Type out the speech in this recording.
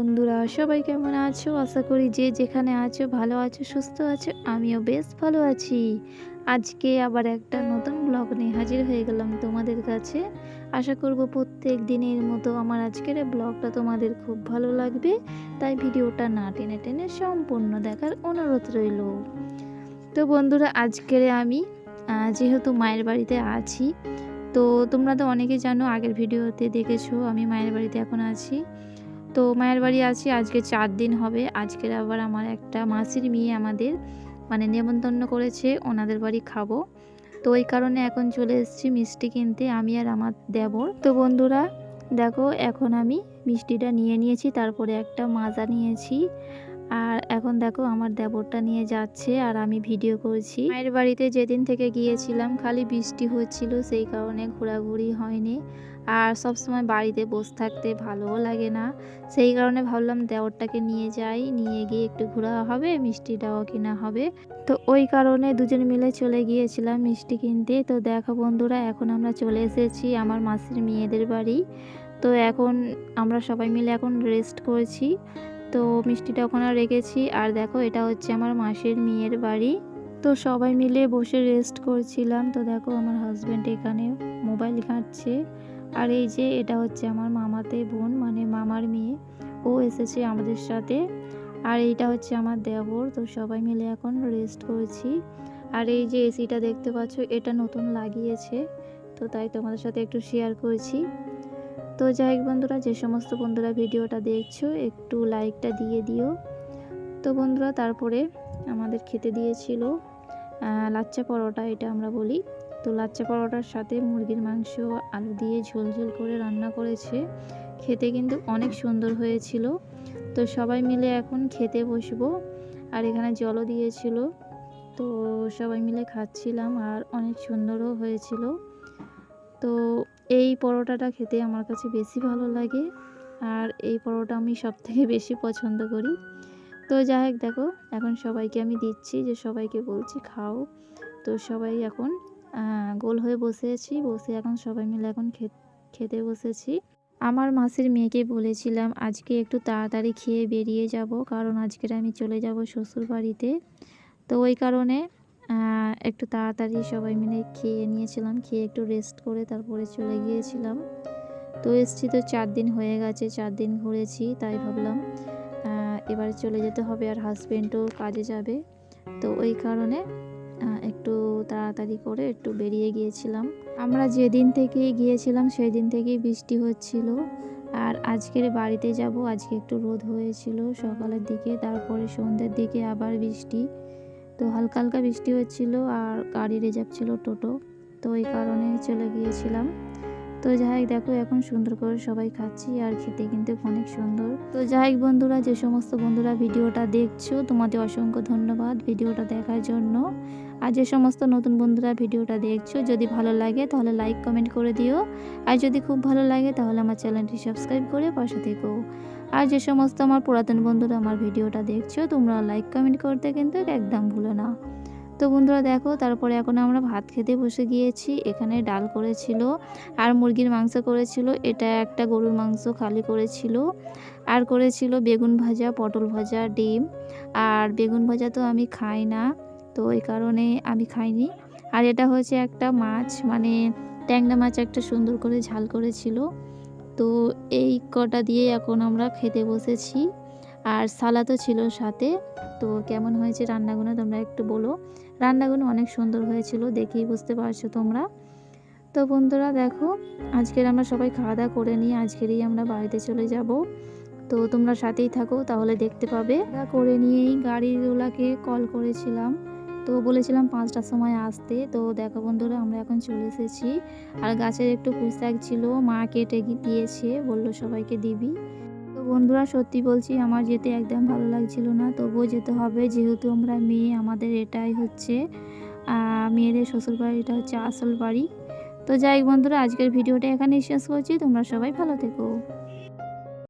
বন্ধুরা, সবাই কেমন আছো? আশা করি যে যেখানে আছো ভালো আছো, সুস্থ আছো। আমিও বেশ ভালো আছি। আজকে আবার একটা নতুন ব্লগ নিয়ে হাজির হয়ে গেলাম তোমাদের কাছে। আশা করব প্রত্যেক দিনের মতো আমার আজকের এই ব্লগটা তোমাদের খুব ভালো লাগবে। তাই ভিডিওটা না টেনে টেনে সম্পূর্ণ দেখার অনুরোধ রইল। তো বন্ধুরা, আজকের আমি যেহেতু মায়ের বাড়িতে আছি, তো তোমরা তো অনেকেই জানো, আগের ভিডিওতে দেখেছো আমি মায়ের বাড়িতে এখন আছি। তো মায়ের বাড়ি আছি আজকে 4 দিন হবে। আজকের আবার আমার একটা মাসির মেয়ে আমাদের নেমন্তন্ন করেছে, ওনাদের বাড়ি খাবো। তো ওই কারণে এখন চলে এসেছি মিষ্টি কিনতে, আমি আর আমার দেবর। তো বন্ধুরা দেখো, এখন আমি মিষ্টিটা নিয়ে নিয়েছি, তারপরে একটা মাজা নিয়েছি। আর এখন দেখো আমার দেবরটা নিয়ে যাচ্ছে আর আমি ভিডিও করছি। মায়ের বাড়িতে যেদিন থেকে গিয়েছিলাম খালি বৃষ্টি হচ্ছিল, সেই কারণে ঘোরাঘুরি হয়নি। আর সবসময় বাড়িতে বসে থাকতে ভালোও লাগে না, সেই কারণে ভাবলাম দেওরটাকে নিয়ে যাই, নিয়ে গিয়ে একটু ঘোরা হবে, মিষ্টিটাও কেনা হবে। তো ওই কারণে দুজন মিলে চলে গিয়েছিলাম মিষ্টি কিনতে। তো দেখো বন্ধুরা, এখন আমরা চলে এসেছি আমার মাসির মেয়েদের বাড়ি। তো এখন আমরা সবাই মিলে এখন রেস্ট করছি। তো মিষ্টিটা ওখানে রেখেছি। আর দেখো, এটা হচ্ছে আমার মাসির মেয়ের বাড়ি। তো সবাই মিলে বসে রেস্ট করছিলাম। তো দেখো আমার হাজব্যান্ড এখানে মোবাইল ঘাঁটছে। আর এই যে এটা হচ্ছে আমার মামাতে বোন, মামার মেয়ে, ও এসেছে আমাদের সাথে। আর এইটা হচ্ছে আমার দেবর। তো সবাই মিলে এখন রেস্ট করছি। আর এই যে এসিটা দেখতে পাচ্ছ, এটা নতুন লাগিয়েছে, তো তাই তোমাদের সাথে একটু শেয়ার করছি। তো যাই হোক বন্ধুরা, যে সমস্ত বন্ধুরা ভিডিওটা দেখছো একটু লাইকটা দিয়ে দিও। তো বন্ধুরা, তারপরে আমাদের খেতে দিয়েছিল লাচ্চা পরোটা, এটা আমরা বলি। তো লাচ্চা পরোটার সাথে মুরগির মাংস আলু দিয়ে ঝোল ঝোল করে রান্না করেছে। খেতে কিন্তু অনেক সুন্দর হয়েছিল। তো সবাই মিলে এখন খেতে বসবো। আর এখানে জলও দিয়েছিল। তো সবাই মিলে খাচ্ছিলাম আর অনেক সুন্দরও হয়েছিল। তো এই পরোটাটা খেতে আমার কাছে বেশি ভালো লাগে, আর এই পরোটা আমি সবথেকে বেশি পছন্দ করি। তো যাই হোক, দেখো এখন সবাইকে আমি দিচ্ছি, যে সবাইকে বলছি খাও। তো সবাই এখন গোল হয়ে বসেছি, বসে এখন সবাই মিলে এখন খেতে বসেছি। আমার মাসির মেয়েকে বলেছিলাম আজকে একটু তাড়াতাড়ি খেয়ে বেরিয়ে যাব, কারণ আজকের আমি চলে যাব শ্বশুর বাড়িতে। তো ওই কারণে একটু তাড়াতাড়ি সবাই মিলে খেয়ে নিয়েছিলাম, খেয়ে একটু রেস্ট করে তারপরে চলে গিয়েছিলাম। তো এসছি, তো 4 দিন হয়ে গেছে, 4 দিন ঘুরেছি, তাই ভাবলাম এবারে চলে যেতে হবে। আর হাজব্যান্ডও কাজে যাবে, তো ওই কারণে একটু তাড়াতাড়ি করে একটু বেরিয়ে গিয়েছিলাম। আমরা যেদিন থেকে গিয়েছিলাম সেই দিন থেকেই বৃষ্টি হচ্ছিল। আর আজকের বাড়িতে যাব, আজকে একটু রোদ হয়েছিল সকালের দিকে, তারপরে সন্ধ্যের দিকে আবার বৃষ্টি। তো হালকা হালকা বৃষ্টি হচ্ছিল আর গাড়ি রিজার্ভ ছিল, টোটো। তো ওই কারণে চলে গিয়েছিলাম। তো যাই হোক, দেখো এখন সুন্দর করে সবাই খাচ্ছি আর খেতে কিন্তু অনেক সুন্দর। তো যাই হোক বন্ধুরা, যে সমস্ত বন্ধুরা ভিডিওটা দেখছো তোমাদের অসংখ্য ধন্যবাদ ভিডিওটা দেখার জন্য। আর যে সমস্ত নতুন বন্ধুরা ভিডিওটা দেখছো, যদি ভালো লাগে তাহলে লাইক কমেন্ট করে দিও। আর যদি খুব ভালো লাগে তাহলে আমার চ্যানেলটি সাবস্ক্রাইব করে পাশে থেকো। আর যে সমস্ত আমার পুরাতন বন্ধুরা আমার ভিডিওটা দেখছো, তোমরা লাইক কমেন্ট করতে কিন্তু একদম ভুলো না। তো বন্ধুরা দেখো, তারপরে এখন আমরা ভাত খেতে বসে গিয়েছি। এখানে ডাল করেছিল আর মুরগির মাংস করেছিল, এটা একটা গরুর মাংস খালি করেছিল। আর করেছিল বেগুন ভাজা, পটল ভাজা, ডিম। আর বেগুন ভাজা তো আমি খাই না, তো এই কারণে আমি খাইনি। আর এটা হচ্ছে একটা মাছ, ট্যাংরা মাছ, একটা সুন্দর করে ঝাল করেছিল। তো এই কটা দিয়ে এখন আমরা খেতে বসেছি। আর সালাদও ছিল সাথে। তো কেমন হয়েছে রান্নাগুলো তোমরা একটু বলো। রান্নাগুলো অনেক সুন্দর হয়েছিল, দেখেই বুঝতে পারছো তোমরা। তো বন্ধুরা দেখো, আজকের আমরা সবাই খাওয়া দাওয়া করে নিয়ে আজকেরই আমরা বাড়িতে চলে যাব। তো তোমরা সাথেই থাকো, তাহলে দেখতে পাবে। করে নিয়েই গাড়িওয়ালাকে কল করেছিলাম, তো বলেছিলাম 5টার সময় আসতে। তো দেখো বন্ধুরা, আমরা এখন চলে এসেছি। আর গাছের একটু পুঁইশাক ছিল, মা কেটে দিয়েছে, বললো সবাইকে দিবি। তো বন্ধুরা সত্যি বলছি, আমার যেতে একদম ভালো লাগছিল না, তবুও যেতে হবে, যেহেতু আমরা মেয়ে, আমাদের এটাই হচ্ছে মেয়েদের শ্বশুর বাড়িটা হচ্ছে আসল বাড়ি। তো যাই হোক বন্ধুরা, আজকের ভিডিওটা এখানেই শেষ করছি। তোমরা সবাই ভালো থেকো।